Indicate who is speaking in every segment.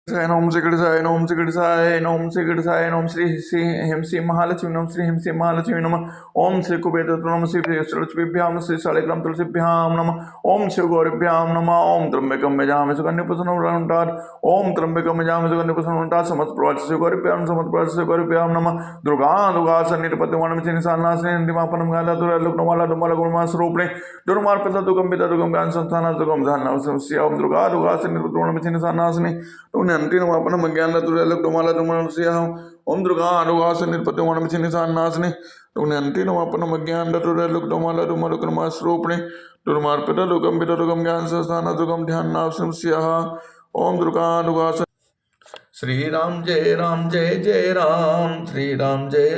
Speaker 1: ओम श्री गणेशाय नमः, ओम श्री गणेशाय नमः, ओम श्री गणेशाय नमः, श्री श्री हेम श्री महालक्ष्मी नमः, श्री हेम श्री महालक्ष्मी नमः, ओम श्री कुबेर नमः, श्री लक्ष्मीभ्याम श्री शालिग्राम तुलसीभ्याम नमः, ओम शिव गौरीभ्याम नमः, ओम त्र्यंबकं यजामहे सुगन्धिपुष्टिवर्धनम्, ओम त्र्यंबकं यजामहे सुगन्धिपुष्टिवर्धनम्, समस्तप्रभात शिव गौरीभ्याम समस्तप्रभात शिव गौरीभ्याम नमः, दुर्गा दुर्गा सन्निधिपतिवाणं चिनिसानासने निमापनं गालातुर लोकनमाला दुर्माला गुणमास्वरूपिणे दुर्मार्पिता दुर्गम्बिता दुर्गम्यान संस्थाना दुर्गम धान्नावस्यं दुर्गा दुर्गा सन्निधिपतिवाणं चिनिसानासने अंतिम ज्ञान तुरलोक डोमाला डोमालस्या ओम दुर्गा अनुगा सन्निपत्ति वनमिति निशानासने अंतिम ज्ञान तुरलोक डोमाला डोमालुक्रमा स्वरूपणे दुर्मार्पित दुर्गम्बित दुर्गम ज्ञान संस्थान दुर्गम ध्यान नावस्या ओम दुर्गा अनुगा श्री राम जय जय राम, श्री राम जय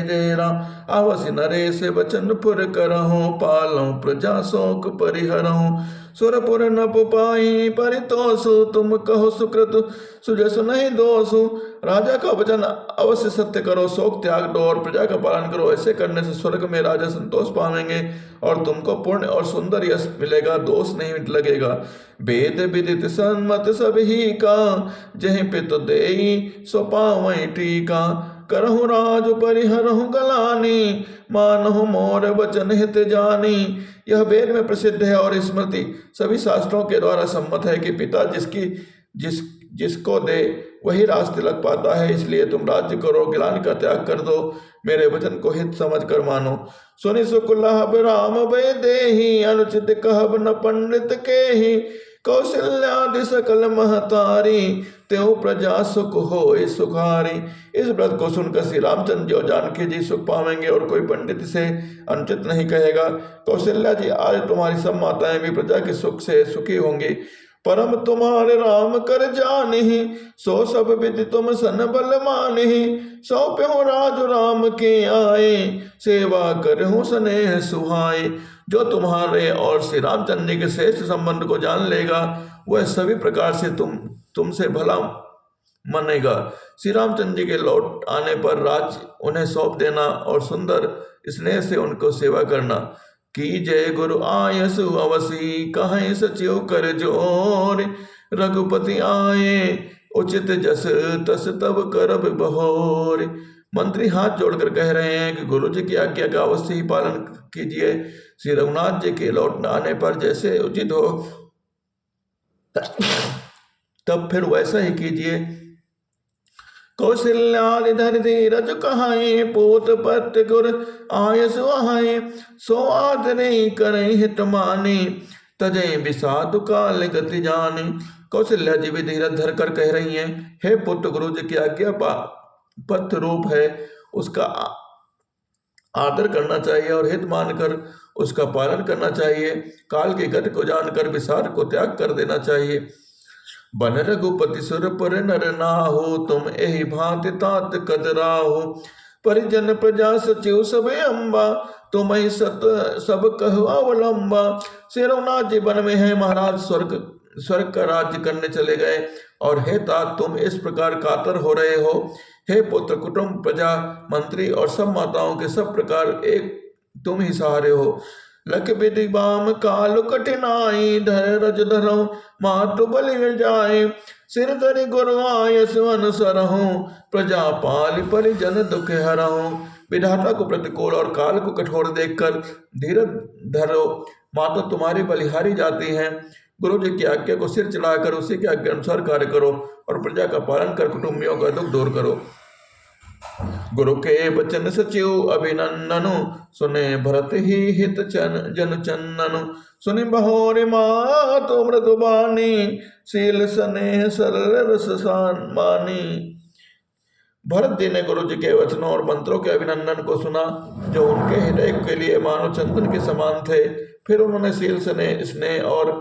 Speaker 1: जय राम। आवसि नरेश बचन पुर करहूँ, पालऊँ प्रजा शोक परिहरहूँ। सुरपुर नप पाई परितोषु, तुम कहो सुकृत सुजसु नहीं दोषु। राजा का वचन अवश्य सत्य करो, शोक त्याग दो और प्रजा का पालन करो। ऐसे करने से स्वर्ग में राजा संतोष पाएंगे और तुमको पुण्य और सुंदर यश मिलेगा, दोष नहीं लगेगा। वेद विदित सन्मत सभी का, जहीं पित देई सो पावई टीका। करहु राज परिहरहु गलानी, मानहु मोर वचन हित जानी। यह वेद में प्रसिद्ध है और स्मृति सभी शास्त्रों के द्वारा सम्मत है कि पिता जिसको दे वही राज तिलक पाता है। इसलिए तुम राज्य करो, गिलानी का त्याग कर दो, मेरे वचन को हित समझ कर मानो। सुनि सुख लाभ राम भय देहि, अनुचित कहब न पंडित के ही। कौशल्यादि सकल महतारी, त्यों प्रजा सुख होय सुखारी। इस व्रत को सुनकर श्री रामचंद्र जी और जानकी जी सुख पावेंगे और कोई पंडित से अनुचित नहीं कहेगा। कौशल्या जी, आज तुम्हारी सब माताएं भी प्रजा के सुख से सुखी होंगी। परम तुम्हारे राम कर जानिहि, सो सब विधि तुम सन बल मानिहि। सौंप्यो राज राम के आए, सेवा करहूँ स्नेह सुहाए। जो तुम्हारे और श्री रामचंद्र जी के श्रेष्ठ संबंध को जान लेगा, वह सभी प्रकार से तुमसे भला मानेगा। श्री रामचंद्र जी के लौट आने पर राज्य उन्हें सौंप देना और सुंदर स्नेह से उनको सेवा करना। की जय गुरु आयसु अवसी, कहें सचिव कर जोर। रघुपति आए उचित जस तस तब करब बहोर। मंत्री हाथ जोड़कर कह रहे हैं कि गुरु जी की आज्ञा का अवश्य ही पालन कीजिए। श्री रघुनाथ जी के लौट आने पर जैसे उचित हो तब फिर वैसा ही कीजिए। कौशल्या धर धीरज कहाए, पोत पत गुर आयस आए। सो आदरे करें हित माने, तजय विषाद काल गति जाने। कौशल्या जी भी धीरज धर कर कह रही हैं, हे पुत्र, गुरु जी की आज्ञा पथ रूप है, उसका आदर करना चाहिए और हित मानकर उसका पालन करना चाहिए। काल की गति को जानकर विषाद को त्याग कर देना चाहिए। बन रघुपति सुरपुर नर नाहु, तुम एहि भांति तात कदराहु। परिजन प्रजा सचिव सब अम्बा, तुम ही सत सब कहु अवलंबा। श्री रघुनाथ जी वन में है, महाराज स्वर्ग का राज्य करने चले गए और हे तात, तुम इस प्रकार कातर हो रहे हो। हे पुत्र, कुटुंब प्रजा मंत्री और सब माताओं के सब प्रकार एक तुम ही सहारे हो। लख विधि बाम काल कठिनाई, धर रज धरो मातु बलि जाए। सिर धरि गुरु आयस अनुसरहूँ, प्रजा पाल परिजन दुख हरहूँ। विधाता को प्रतिकूल और काल को कठोर देखकर धीरज धरो, माता तुम्हारी बलिहारी जाती हैं। गुरु जी की आज्ञा को सिर चढ़ाकर उसी के आज्ञा अनुसार कार्य करो और प्रजा का पालन कर कुटुंबियों का दुख दूर करो। गुरु के बचन सचिव अभिनंदनु, सुने भरत ही हित जन चंदनु। सुनि बहोरे मातु मृदुबानी, शील स्नेह सरल रस मानी। भरत जी ने गुरु जी के वचनों और मंत्रों के अभिनंदन को सुना, जो उनके हृदय के लिए मानो चंदन के समान थे। फिर उन्होंने शील स्नेह और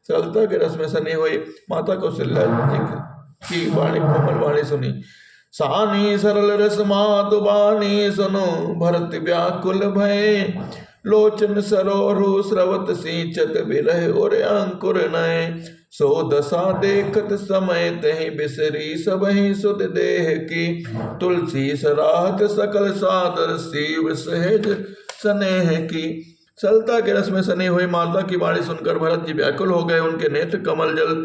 Speaker 1: सरलता के रस में सनी हुई माता कौशल्या जी की वाणी, कोमल वाणी सुनी। सानी सरल रस मातुबानी, सुनो भरत व्याकुल भय। लोचन सरोरु स्रवत सिंचत बिरह और अंकुर नय। सो दशा देखत समय तहि बिसरी सबहि सुध देह की। तुलसी सराहत सकल सादर शिव सहज स्नेह की। सरलता के रस में सनी हुई माता की वाणी सुनकर भरत जी व्याकुल हो गए। उनके नेत्र कमल जल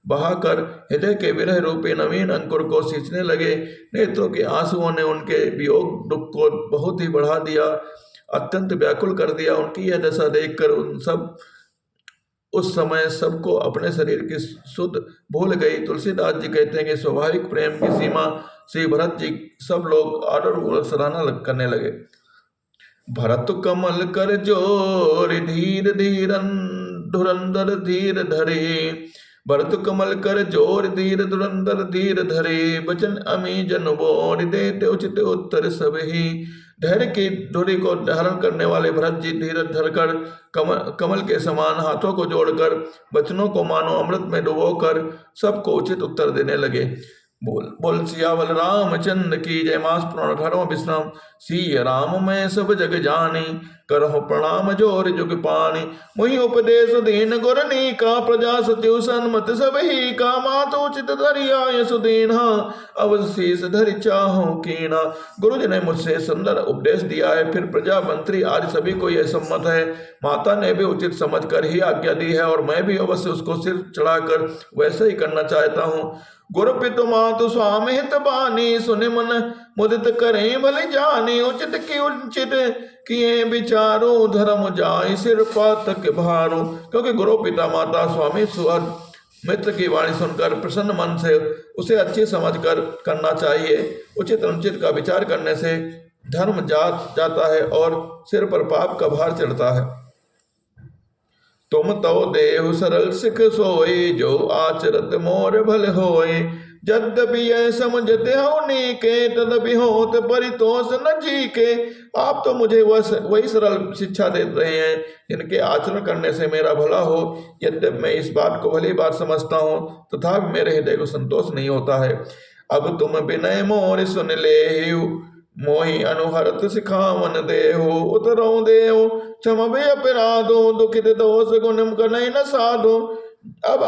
Speaker 1: बहाकर हृदय के विरह रूपी नवीन अंकुर को सींचने लगे। नेत्रों के आंसुओं ने उनके वियोग दुख को बहुत ही बढ़ा दिया, अत्यंत व्याकुल कर दिया। उनकी यह दशा देखकर उस समय सबको अपने शरीर की सुध भूल गई। तुलसीदास जी कहते हैं कि स्वाभाविक प्रेम की सीमा श्री भरत जी सब लोग आदर पूर्वक सराहना करने लगे। भरत कमल कर जोर धीर धीरन धुरंधर धीर धरे, भरत कमल कर जोर धीर धुरंधर धीर धरे, बचन अमी जन बोर देते उचित उत्तर सब ही। धैर्य की डोरी को धारण करने वाले भरत जी धीरज धरकर कमल के समान हाथों को जोड़कर वचनों को मानो अमृत में डुबोकर सबको उचित उत्तर देने लगे। बोल सियावल रामचंद्र की जय। मास पुराण 18वां विश्राम। सिय राम मैं सब जग जानी, करहु प्रणाम जोर जुग पानी। मुहि उपदेश दीन गुरनी का, प्रजा सचिव सन्मत सब ही का। मातो उचित धरिया सुदीना, अवशीष धरि चाहो कीना। गुरु जी ने मुझसे सुंदर उपदेश दिया है, फिर प्रजा मंत्री आदि सभी को यह सम्मत है। माता ने भी उचित समझकर ही आज्ञा दी है और मैं भी अवश्य उसको सिर चढ़ाकर वैसा ही करना चाहता हूँ। गुरु पितु मातु स्वामी हित बानी, सुनि मन मुदित करें भले जानी। उचित की उचित किए विचारो, धर्म जाय सिर पातक भारो। क्योंकि गुरु पिता माता स्वामी सुहृद मित्र की वाणी सुनकर प्रसन्न मन से उसे अच्छी समझकर करना चाहिए। उचित अनुचित का विचार करने से धर्म जाता है और सिर पर पाप का भार चढ़ता है। तुम तो देहु सरल सिख सोए, जो आचरत मोर भल होए। यद्यपि यह समझते हो नीके, तदपि होत परितोष न जी के। आप तो मुझे वही सरल शिक्षा दे रहे हैं जिनके आचरण करने से मेरा भला हो। यद्यपि मैं इस बात को भली बात समझता हूँ, तथापि मेरे हृदय को संतोष नहीं होता है। अब तुम विनय मोर सुन ले, मोहि अनुहरत सिखावन देहो। उतरो देहो क्षमबे अपराधो, दुखित दोष गुणम कनई न साधो। अब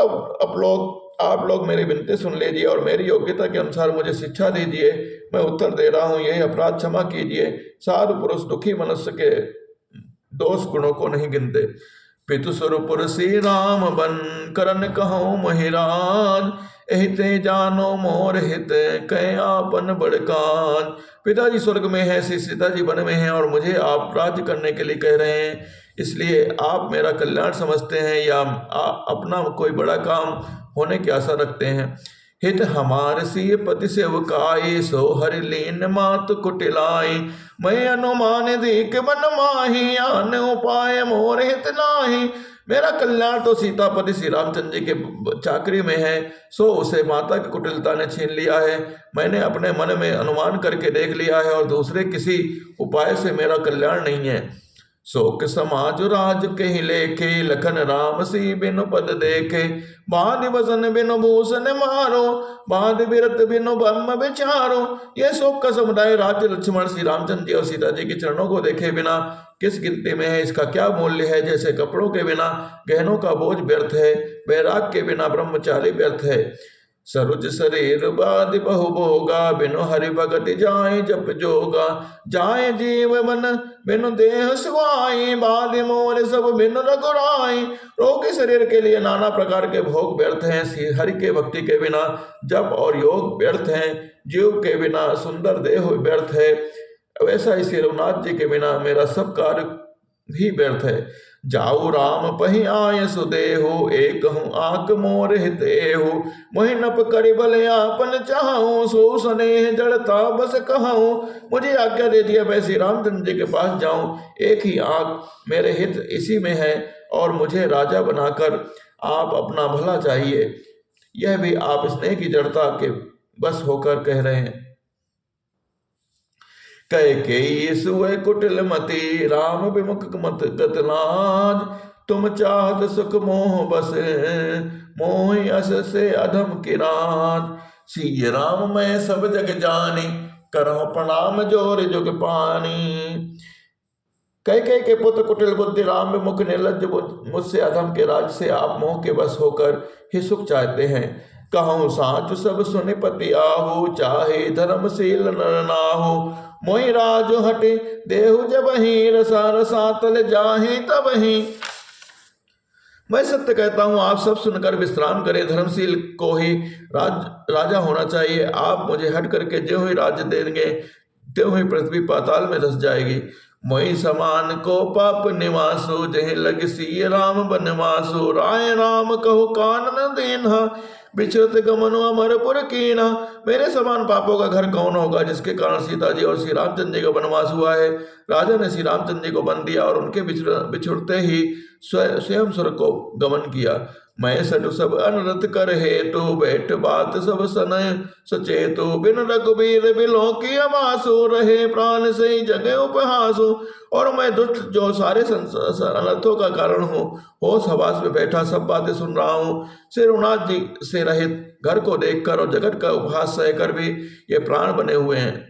Speaker 1: आप लोग मेरी विनती सुन लीजिए और मेरी योग्यता के अनुसार मुझे शिक्षा दीजिए। मैं उत्तर दे रहा हूँ, यही अपराध क्षमा कीजिए। साधु पुरुष दुखी मनुष्य के दोष गुणों को नहीं गिनते। पितु स्वरूपुर श्री राम बन, करन कहूँ महिराज। एहिते जानो मोर हित, कह आपन बड़कान। पिताजी स्वर्ग में है, श्री सीता जी वन में हैं और मुझे आप राज्य करने के लिए कह रहे हैं, इसलिए आप मेरा कल्याण समझते हैं या अपना कोई बड़ा काम होने की आशा रखते हैं। हित हमार सिय पति सेवकाई, सो हरि लीन मात कुटिलाई। मैं अनुमान दीक बन माही, आन उपाय मोर हित नाही। मेरा कल्याण तो सीतापति श्री रामचंद्र जी के चाकरी में है, सो उसे माता की कुटिलता ने छीन लिया है। मैंने अपने मन में अनुमान करके देख लिया है और दूसरे किसी उपाय से मेरा कल्याण नहीं है। शोक समाज राज कही लेखे, लखन राम सी बिनु पद देखे। बाध बसन बिनु भूषण मारो, बाध बिरत बिनु ब्रह्म विचारो। यह शोक का समुदाय राज्य लक्ष्मण श्री रामचंद्र जी और सीता जी के चरणों को देखे बिना किस गिनती में है, इसका क्या मूल्य है। जैसे कपड़ों के बिना गहनों का बोझ व्यर्थ है, वैराग के बिना ब्रह्मचारी व्यर्थ है। सरुज शरीर बादि बहु भोगा, बिनु हरि भगति जाए जप जोगा। जाए जीव मन बिनु देह सुहाई, बादि मोर सब बिनु रघुराई। रोगी शरीर के लिए नाना प्रकार के भोग व्यर्थ हैं, श्री हरि के भक्ति के बिना जप और योग व्यर्थ हैं। जीव के बिना सुंदर देह व्यर्थ है, वैसा ही श्री रघुनाथ जी के बिना मेरा सब कार्य भी व्यर्थ है। जाऊ राम पहि आय सुदेहु, एक हूँ आक मोर हितेहु। मोहि नप करि बल आपन चाहूँ, सो स्नेह जड़ता बस कहूँ। मुझे आज्ञा दे दिया मैं श्री रामचंद्र जी के पास जाऊं। एक ही आंख मेरे हित इसी में है और मुझे राजा बनाकर आप अपना भला चाहिए। यह भी आप स्नेह की जड़ता के बस होकर कह रहे हैं। कह के सुय कुटिल मति, राम विमुख मत गतलाज। तुम चाहत सुख मोह बस, मोह अस से अधम किराज। सिय राम मैं सब जग जानी, करहु प्रणाम जोर जुग पानी। कह के पुत्र कुटिल बुद्धि, राम विमुख निर्लज्ज मुझसे अधम के राज से आप मोह के बस होकर ही सुख चाहते हैं। कहूँ साच सब सुनि पति आहु, चाहे धर्मशील नर नाहु। मोहि राज हटे देहु जब ही, रसा रसा तल जाहे तब ही। मैं सत्य कहता हूँ, आप सब सुनकर विश्राम करें। धर्मशील को ही राजा होना चाहिए। आप मुझे हट करके जो ही राज्य देंगे त्यों ही पृथ्वी पाताल में धस जाएगी। मोहि समान को पाप निवासो, जहि लग सी राम बनवासो। राय राम कहो कानन देना, बिचरत गमनो अमरपुर कीना। मेरे समान पापों का घर कौन होगा, जिसके कारण सीता जी और श्री रामचंद्र जी का वनवास हुआ है। राजा ने श्री रामचंद्र जी को बन दिया और उनके बिछुड़ते ही स्वयं स्वर्ग को गमन किया। मैं सटु सब अनरथ कर हेतु, बैठ बात सब सनय सचेतु। बिन रघुबीर बिलो की अमासु, रहे प्राण से जगे उपहासु। और मैं दुष्ट जो सारे अनर्थों का कारण हूँ, होश हवास में बैठा सब बातें सुन रहा हूँ। श्री रघुनाथ जी से रहित घर को देखकर और जगत का उपहास सहकर भी ये प्राण बने हुए हैं।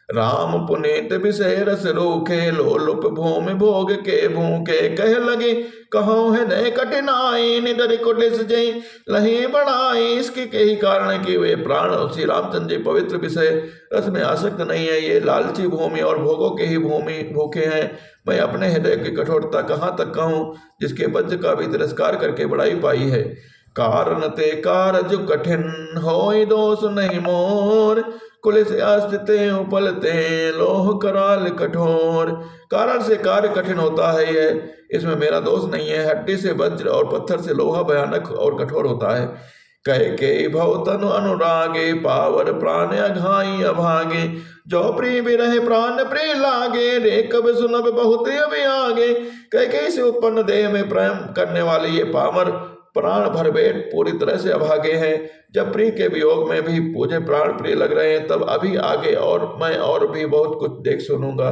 Speaker 1: राम पुनीत विषय रस रूखे, लोलुप भूमि भोग के भूखे। कह लगे कहो है नय कठिनाई, निडर कुटिस जय लही बढ़ाई। इसके कई कारण है कि वे प्राण श्री रामचंद्र जी पवित्र विषय रस में आसक्त नहीं है। ये लालची भूमि और भोगों के ही भूमि भूखे हैं। मैं अपने हृदय की कठोरता कहाँ तक कहूँ, जिसके वज्र का भी तिरस्कार करके बढ़ाई पाई है। कारण ते कारज कठिन, होय दोष नहीं मोर। कुलिस अस्तिते उपलते, लोह कराल कठोर। कारण से कार्य कठिन होता है यह, इसमें मेरा दोष नहीं है। हड्डी से वज्र और पत्थर से लोहा भयानक और कठोर होता है। कह के भव तनु अनुरागे, पावर प्राण अघाई अभागे। जो प्रिय बिरह प्राण प्रिय लागे, रे कब सुनब बहुत अभी आगे। कह के से उत्पन्न देह में प्रेम करने वाले ये पामर प्राण भर बैठ पूरी तरह से अभागे हैं। जब प्रिय के वियोग में भी मुझे प्राण प्रिय लग रहे हैं, तब अभी आगे और मैं और भी बहुत कुछ देख सुनूंगा।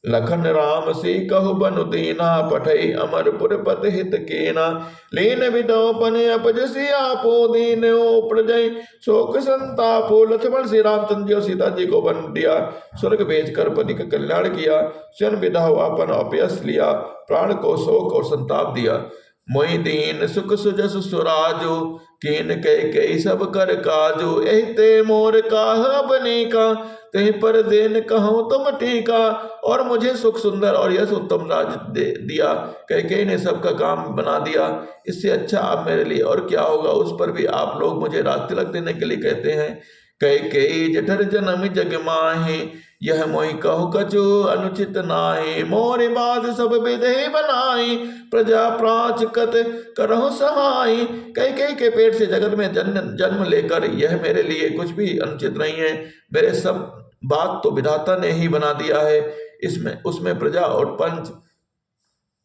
Speaker 1: लखन राम सी कहु बनु दीना, पठई अमरपुर पत हित कीना। लीन विदो पने अपजसी आपो, दीन प्रजय शोक संतापो। लक्ष्मण श्री रामचंद्र जी और सीता जी को बन दिया, स्वर्ग भेजकर पति का कल्याण किया। स्वयं विदा हुआ अपन अपयस लिया, प्राण को शोक और संताप दिया। मोहि दीन सुख सुजस सुराजो, कीन कई सब कर काजो। एते मोर काह बने का, कहीं पर देन कहूँ तुम टीका। और मुझे सुख सुंदर और यश उत्तम राज दिया, कई ने सबका काम बना दिया। इससे अच्छा अब मेरे लिए और क्या होगा। उस पर भी आप लोग मुझे राज तिलक देने के लिए कहते हैं। कई जठर जन्म जग माहे, यह मोहि कहु कछु अनुचित नाहि। मोर बाद सब विधि बनाई, प्रजा प्राच कत करहु सहाय। कई के पेट से जगत में जन्म लेकर यह मेरे लिए कुछ भी अनुचित नहीं है। मेरे सब बात तो विधाता ने ही बना दिया है, इसमें उसमें प्रजा और पंच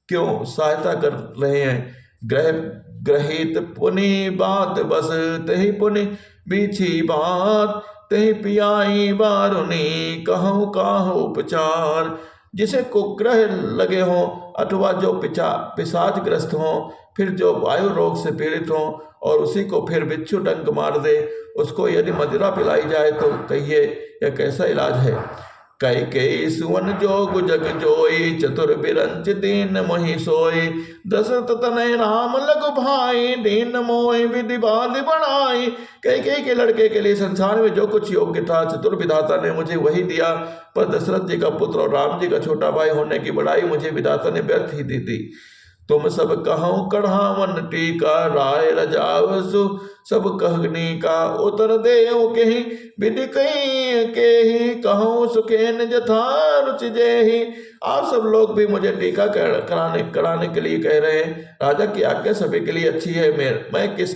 Speaker 1: क्यों सहायता कर रहे हैं। ग्रहित पुनि बात बस, तही पुनि बीछी बात। तही पियाई बारुनी, कहूँ काहू उपचार। जिसे कुग्रह लगे हों अथवा जो पिशाच ग्रस्त हों, फिर जो वायु रोग से पीड़ित हों और उसी को फिर बिच्छू डंक मार दे, उसको यदि मदिरा पिलाई जाए तो कहिए यह कैसा इलाज है। कई सुवन जोग जग जोई, चतुर बिरंच दीन मोहि सोई। दशरथ तनय राम लघु भाई, दीन मोहि विधि बाध बढ़ाई। कई के लड़के के लिए संसार में जो कुछ योग्य था, चतुर विधाता ने मुझे वही दिया। पर दशरथ जी का पुत्र और राम जी का छोटा भाई होने की बड़ाई मुझे विधाता ने व्यर्थ ही दी थी। तुम सब कहूँ कढ़ावन टीका, राय रजावसु सब कहनी का। उतर देव कहीं विधि कहीं के ही, कहूँ सुखेन जथा रुचि जेहि। आप सब लोग भी मुझे टीका कराने के लिए कह रहे हैं। राजा की आज्ञा सभी के लिए अच्छी है। मैं किस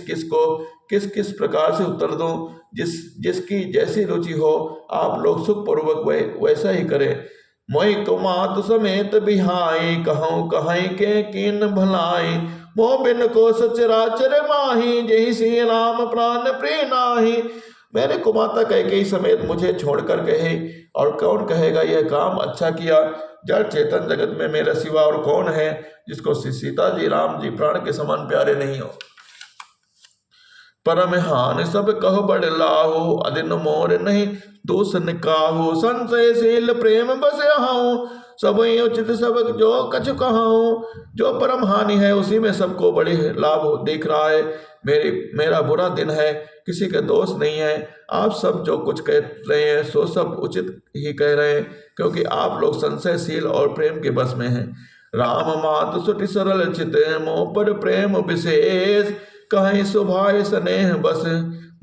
Speaker 1: किस प्रकार से उत्तर दूं, जिसकी जैसी रुचि हो आप लोग सुखपूर्वक वैसा ही करें। मोहि कुमात समेत बिहाई, कहूँ कहीं के कीन भलाई। मोह बिन को सचराचर माही, जही श्री राम प्राण प्रिय नाहि। मैंने कुमाता कैकेयी समेत मुझे छोड़कर कहे, और कौन कहेगा यह काम अच्छा किया। जड़ चेतन जगत में मेरा सिवा और कौन है, जिसको सीता जी राम जी प्राण के समान प्यारे नहीं हो। परम हान सब कह बड़ लाहो, अदिन मोर नहीं दूषण काहू। संशयशील प्रेम बस हाऊ, सब उचित सब जो कछु कहाऊं। जो परम हानि है उसी में सबको बड़ी लाभ दिख रहा है। मेरा बुरा दिन है, किसी का दोष नहीं है। आप सब जो कुछ कह रहे हैं सो सब उचित ही कह रहे हैं, क्योंकि आप लोग संशयशील और प्रेम के बस में हैं। राम मात सुटि सरल चित मोह पर प्रेम विशेष कहीं सुभाए स्नेह बस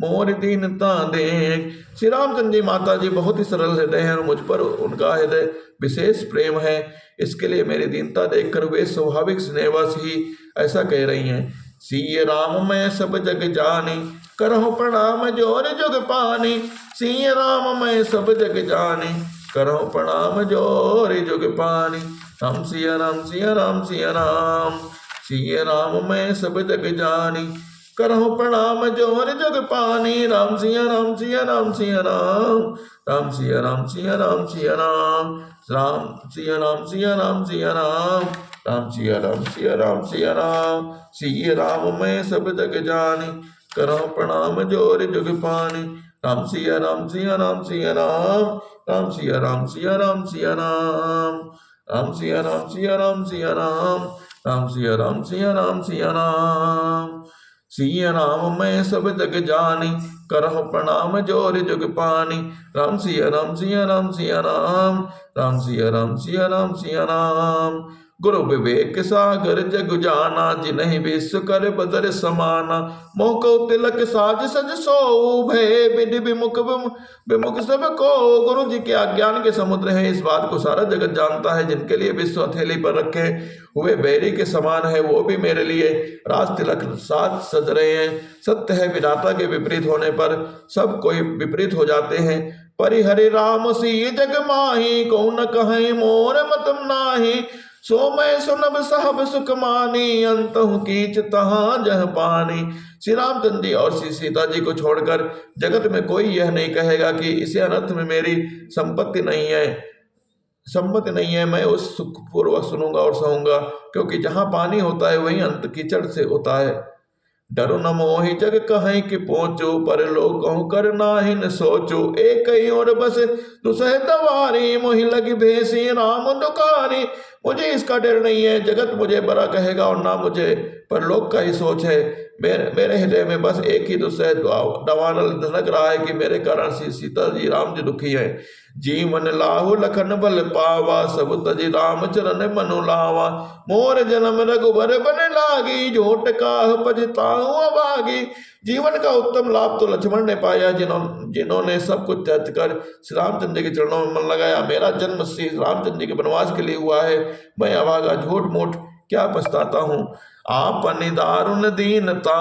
Speaker 1: मोर दीनता देख। श्री रामचंद्र जी माता जी बहुत ही सरल हृदय हैं और मुझ पर उनका हृदय विशेष प्रेम है। इसके लिए मेरी दीनता देखकर वे स्वाभाविक स्नेहवश ही ऐसा कह रही हैं। सिय राम मैं सब जग जानी करहु प्रणाम जोर जुग पानी। सिय राम मैं सब जग जानी करहु प्रणाम जोर जुग पानी। राम सिया राम सिया राम सिया राम। सिय राम मैं सब जग जानी करहु प्रणाम जोर जुग पानी। राम सिया राम सिया राम सिया राम। राम सिया राम सिया राम सिया राम। राम सिया राम सिया राम सिया राम। राम सिया राम सिया राम सिया राम। सिय राम मैं सब जग जानी करहु प्रणाम जोर जुग पानी। राम सिया राम सिया राम सिया राम। राम सिया राम सिया राम सिया राम। राम सिया राम सिया राम सिया राम। राम सिया राम सिया राम सिया राम। सिया राम मैं सब जग जानी करहु प्रणाम जोर जुग पानी। राम सिया राम सिया राम सिया राम। राम सिया राम सिया राम सिया राम। गुरु विवेक सागर जग जाना जिन्हि विश्व कर बदर समाना। मोह को तिलक साज सज सो भय विधि विमुख विमुख सब को। गुरु जी के अज्ञान के समुद्र है, इस बात को सारा जगत जानता है। जिनके लिए विश्व हथेली पर रखे हुए बैरी के समान है, वो भी मेरे लिए राज तिलक साज सज रहे हैं। सत्य है विधाता के विपरीत होने पर सब कोई विपरीत हो जाते हैं। परिहरि राम सी जग माही को न कहीं मोर मतम नाही। सो मैं सुनब साहब सुख मानी अंतहु कीच तहाँ जह पानी। श्री रामचंद्र जी और श्री सीता जी को छोड़कर जगत में कोई यह नहीं कहेगा कि इसे अनर्थ में मेरी संपत्ति नहीं है, सम्मति नहीं है। मैं उस सुखपूर्वक सुनूंगा और सहूंगा, क्योंकि जहाँ पानी होता है वहीं अंत कीचड़ से होता है। डरो न मोहि जग कहीं कि पहुँचो पर लोग कहूँ कर नाही न सोचो। एक ही और बस दुसह दवारी मोहि लगी भेसी राम दुकारी। मुझे इसका डर नहीं है, जगत मुझे बड़ा कहेगा और ना मुझे पर लोग का ही सोच है। मेरे हृदय में बस एक ही दुसह दवानल धनक रहा है कि मेरे कारण श्री सीता जी राम जी दुखी हैं। जीवन लाहु लखन बल पावा सब तज राम चरण मनु लावा। मोर जन्म रघुबर बन लागी झोट काह पछताऊं अभागी। जीवन का उत्तम लाभ तो लक्ष्मण ने पाया जिन्होंने सब कुछ त्याग कर श्री रामचंद्र के चरणों में मन लगाया। मेरा जन्म श्री रामचंद्र के वनवास के लिए हुआ है, मैं अभागा झूठ मूठ क्या पछताता हूँ। आपन दारुण दीनता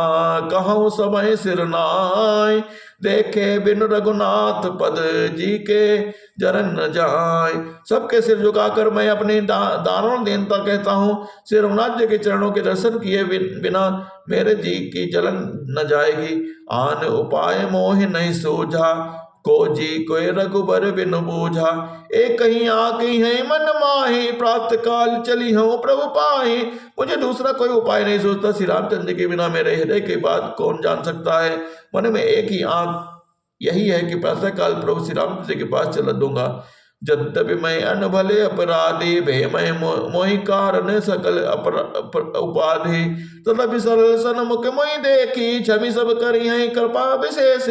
Speaker 1: कहूँ समय सिर नाय। देखे बिन रघुनाथ पद जी के जरन न जाय। सबके सिर झुकाकर मैं अपनी दारुण दीनता कहता हूँ। श्री रघुनाथ जी के चरणों के दर्शन किए बिना मेरे जी की जलन न जाएगी। आन उपाय मोह नहीं सूझा को जी कोई रघुबर बिन बूझा। एक ही आकी है मन माही प्रातः काल चली हूँ प्रभु पाही। मुझे दूसरा कोई उपाय नहीं सोचता, श्री रामचंद्र के बिना मेरे हृदय की बात कौन जान सकता है। मन में एक ही आंख यही है कि प्रातः काल प्रभु श्री रामचंद्र के पास चल दूंगा। यद्यपि मैं अनभले अपराधी भे मैं मोहि कारण सकल उपाधि। तथापि सरल सन्मुख मोहि देखी छवि सब करी है कृपा विशेष।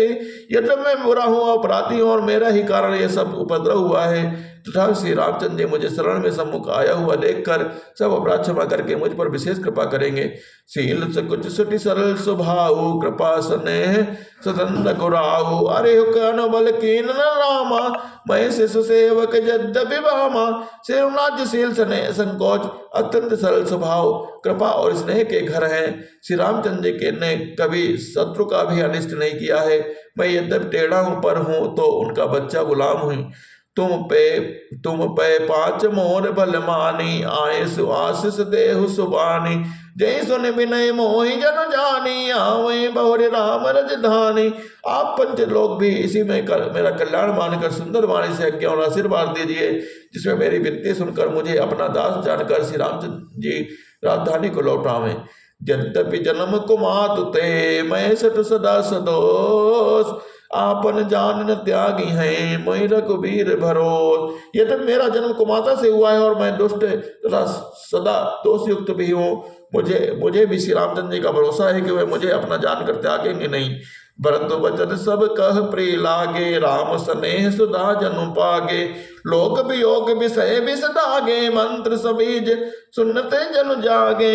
Speaker 1: यद्यपि मैं बुरा हूँ अपराधी हूँ और मेरा ही कारण यह सब उपद्रव हुआ है, तथा श्री रामचंद्र जी मुझे शरण में सम्मुख आया हुआ देखकर सब अपराध क्षमा करके मुझ पर विशेष कृपा करेंगे। शील से कुछ सुटि सरल स्वभाव कृपा स्नेह सदन रघुराहु। अरे कन बल कीन रामा मैं शिशु सेवक यद्यपि भामा। श्री रघुनाथ जी शील स्नेह संकोच अत्यंत सरल स्वभाव कृपा और स्नेह के घर हैं। श्री रामचंद्र जी के ने कभी शत्रु का भी अनिष्ट नहीं किया है। मैं यद्यपि टेढ़ा हूँ पर हूँ तो उनका बच्चा गुलाम हूँ। तुम पे पाँच मोर बल मानी आए सुआशीष देहु सुबानी। जय सुन विनय मोहि जन जानी आवे बहुरे राम रजधानी। आप पंच लोग भी इसी में मेरा कल्याण मानकर सुंदर वाणी से आज्ञा और आशीर्वाद दीजिए, जिसमें मेरी विनती सुनकर मुझे अपना दास जानकर श्री रामचंद्र जी राजधानी को लौटावें। यद्यपि जन्म कुमात ते मैं सत सदा सदोष। आपन जान न त्यागी है मैं रघुबीर भरोस। यह तो मेरा जन्म कुमाता से हुआ है और मैं दुष्ट तथा सदा दोष युक्त भी हूँ। मुझे भी श्री रामचंद्र जी का भरोसा है कि वे मुझे अपना जानकर त्यागेंगे नहीं। भरत वचन सब कह प्रिय लागे, राम स्नेह सुधा जनु पागे। लोक वियोग विषय विष दागे, मंत्र सबीज सुनते जन जागे।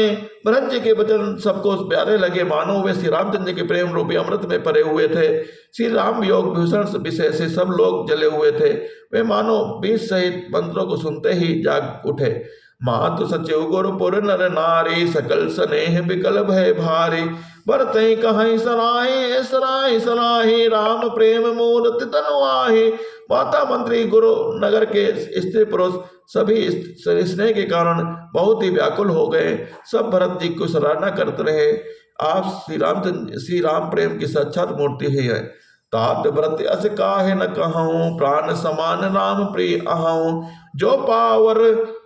Speaker 1: भरत जी के वचन सबको प्यारे लगे, मानो वे श्री रामचंद्र जी के प्रेम रूपी अमृत में परे हुए थे। श्री राम वियोग भूषण विषय से सब लोग जले हुए थे। वे मानो बीज सहित मंत्रों को सुनते ही जाग उठे। मातु सचिव गुरुपुर नर नारी, सकल स्नेह विकल भय भारी। भरत कहीं सराय सराय सराही, राम प्रेम मूर्ति तनुआही। माता मंत्री गुरु नगर के स्त्री पुरुष सभी स्नेह के कारण बहुत ही व्याकुल हो गए। सब भरत जी को सराहना करते रहे, आप श्री राम प्रेम की साक्षात मूर्ति ही है। तात व्रत अस काहे न कहूँ, प्राण समान राम प्रिय अहूँ। जो पावर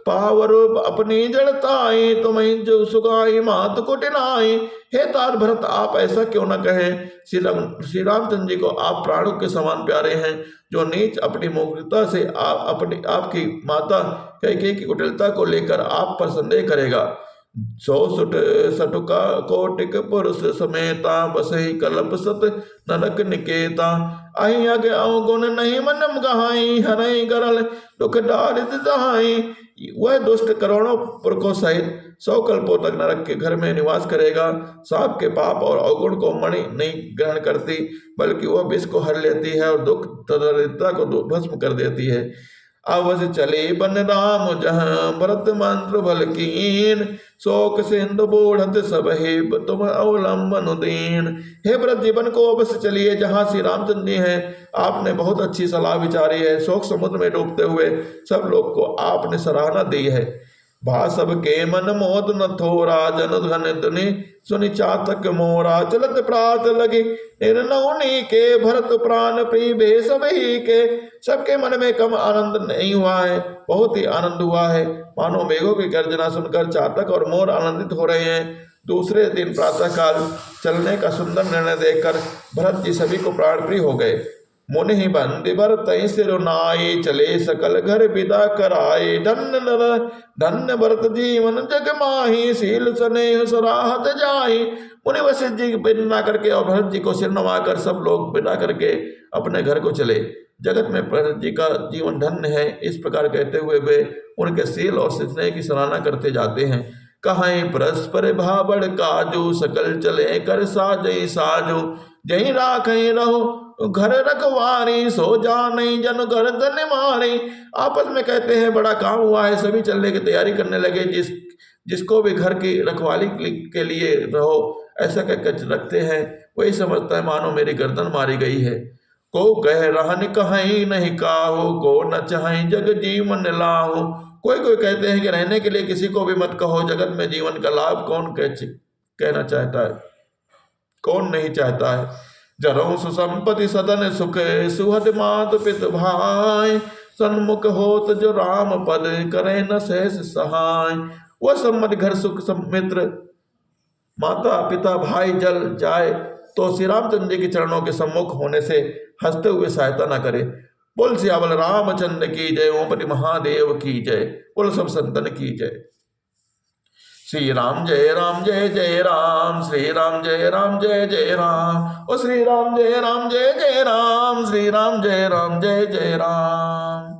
Speaker 1: पावर अपनी जड़ताई, तुम्हें जो सुगाई मात कुटिनाई। हे तात भरत आप ऐसा क्यों न कहें, श्री रामचंद्र जी को आप प्राणों के समान प्यारे हैं। जो नीच अपनी मूर्खता से आपकी माता कैकेयी की कुटिलता को लेकर आप पर संदेह करेगा। सौ सटुका कोटिक पुरुष समेता, बसहि कलप सत नरक निकेता। आई अग अवगुण नहीं मनम गहाई, हरई गरल दुख डारित दहाई। वह दुष्ट करोड़ों पुरखों सहित 100 कल्पों तक नरक के घर में निवास करेगा। सांप के पाप और अवगुण को मणि नहीं ग्रहण करती, बल्कि वह विष को हर लेती है और दुख दरिद्रता को भस्म कर देती है। अवस चले बन राम जहाँ, भरत मंत्र बल कीन। शोक सिंधु बूढ़त सब हे, तुम अवलंबन दीन। हे भरत जीवन को अवश्य चलिए जहाँ श्री रामचंद्र जी हैं। आपने बहुत अच्छी सलाह विचारी है। शोक समुद्र में डूबते हुए सब लोग को आपने सराहना दी है। भा सब के मन मोद न थोरा, जन धन धनि सुनि चातक मोरा। चलत प्रात लगी निर्नौनी के, भरत प्राण प्रिय भे सभी के। सबके मन में कम आनंद नहीं हुआ है, बहुत ही आनंद हुआ है। मानो मेघों की गर्जना सुनकर चातक और मोर आनंदित हो रहे हैं। दूसरे दिन प्रातःकाल चलने का सुंदर निर्णय देखकर भरत जी सभी को प्राण प्रिय हो गए। मुनि ही बंदी भरत सिरुनाई, चले सकल घर विदा कराए। धन्य भरत जीवन जग माही, शील स्नेह सराहत जाही। मुनि वशिष्ठ जी विदा करके और भरत जी को सिर नवाकर सब लोग विदा करके अपने घर को चले। जगत में भरत जी का जीवन धन्य है, इस प्रकार कहते हुए वे उनके शील और स्नेह की सराहना करते जाते हैं। कहीं परस्पर भावड़ काजू, सकल चले कर साजई साजो। जही राखई रहो घर रखवारी, सो जा नहीं जन गर्दन मारी। आपस में कहते हैं बड़ा काम हुआ है, सभी चलने की तैयारी करने लगे। जिसको भी घर की रखवाली के लिए रहो ऐसा कहकर रखते हैं, वही समझता है मानो मेरी गर्दन मारी गई है। को कह रहन कहीं नहीं काहो, को न चाहे जग जीवन लाहो। कोई कहते हैं कि रहने के लिए किसी को भी मत कहो, जगत में जीवन का लाभ कौन कहना चाहता है, कौन नहीं चाहता है। जरऊ सुसंपत्ति सदन सुख, सुहद मात पित भाई। सन्मुख होत जो राम पद, करे न सहस सहाय। वह सम्मत घर सुख मित्र माता पिता भाई जल जाए तो श्री रामचंद्र जी के चरणों के सम्मुख होने से हंसते हुए सहायता न करे। बोल सियावल रामचंद्र की जय, ओमपति महादेव की जय। बोल सब संतन की जय। श्री राम जय जय राम, श्री राम जय जय राम। ओ श्री राम जय जय राम, श्री राम जय जय राम।